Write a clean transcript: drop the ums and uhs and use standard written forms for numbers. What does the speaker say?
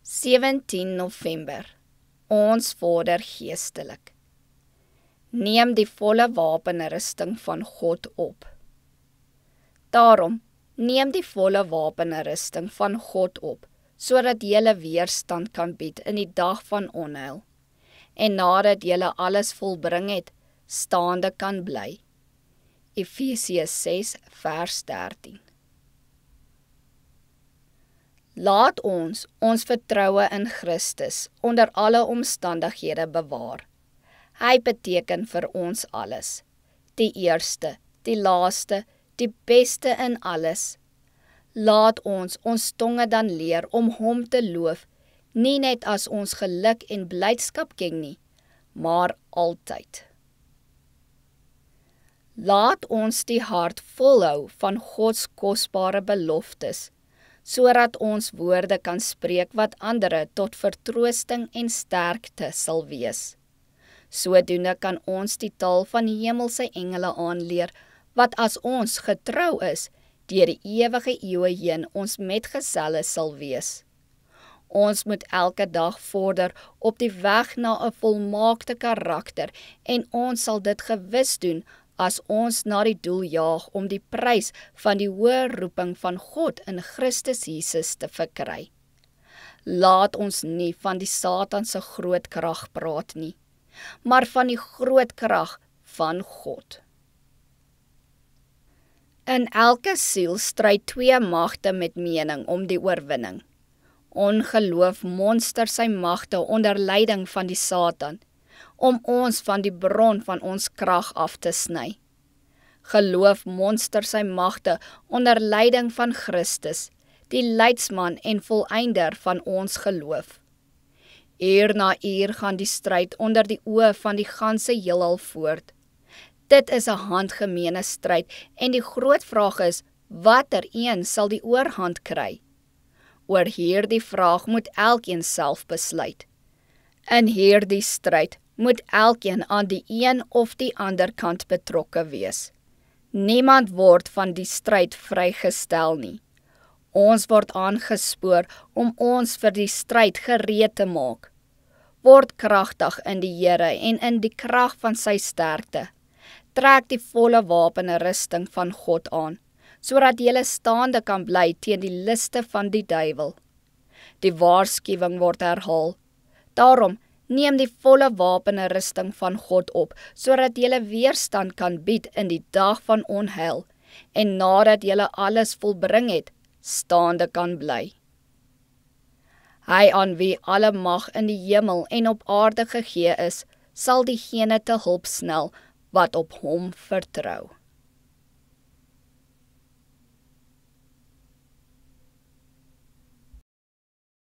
17 November. Ons Vader geestelik. Neem die volle wapenrusting van God op. Daarom, neem die volle wapenrusting van God op, sodat julle weerstand kan bied in die dag van onheil, en nadat julle alles volbring het, staande kan bly. Efesiërs 6 vers 13. Laat ons vertroue in Christus onder alle omstandighede bewaar. Hy beteken vir ons alles. Die eerste, die laaste, die beste in alles. Laat ons tonge dan leer om hom te loof, nie net as ons geluk en blydskap ken nie, maar altyd. Laat ons die hart volhou van Gods kosbare beloftes, sodat ons woorde kan spreek wat ander tot vertroosting en sterkte sal wees. Sodoende kan ons die taal van die hemelse engele aanleer, wat as ons getrou is, deur die ewige eeue heen ons metgeselle sal wees. Ons moet elke dag vorder op die weg na 'n volmaakte karakter en ons sal dit gewis doen as ons na die doel jaag om die prys van die hoë roeping van God in Christus Jesus te verkry. Laat ons nie van die Satan se groot krag praat nie, maar van die groot krag van God. In elke siel stry twee magte met mening om die oorwinning. Ongeloof monster sy magte onder leiding van die Satan, om ons van die bron van ons krag af te sny. Geloof monster sy magte onder leiding van Christus, die leidsman en volleinder van ons geloof. Uur na uur gaan die stryd onder die oë van die ganse heelal voort. Dit is 'n handgemene stryd en die groot vraag is, watter een sal die oorhand kry? Oor hierdie vraag moet elkeen self besluit. In hierdie stryd moet elkeen aan die een of die ander kant betrokke wees. Niemand word van die stryd vrygestel nie. Ons word aangespoor om ons vir die stryd gereed te maak. Word kragtig in die Here en in die krag van sy sterkte. Trek die volle wapenrusting van God aan, sodat jy staande kan bly teen die liste van die duiwel. Die waarskuwing word herhaal. Daarom, neem die volle wapenrusting van God op, sodat jy weerstand kan bied in die dag van onheil, en nadat jy alles volbring het, staande kan bly. Hy aan wie alle mag in die hemel en op aarde gegee is, sal diegene te hulp snel wat op hom vertrou.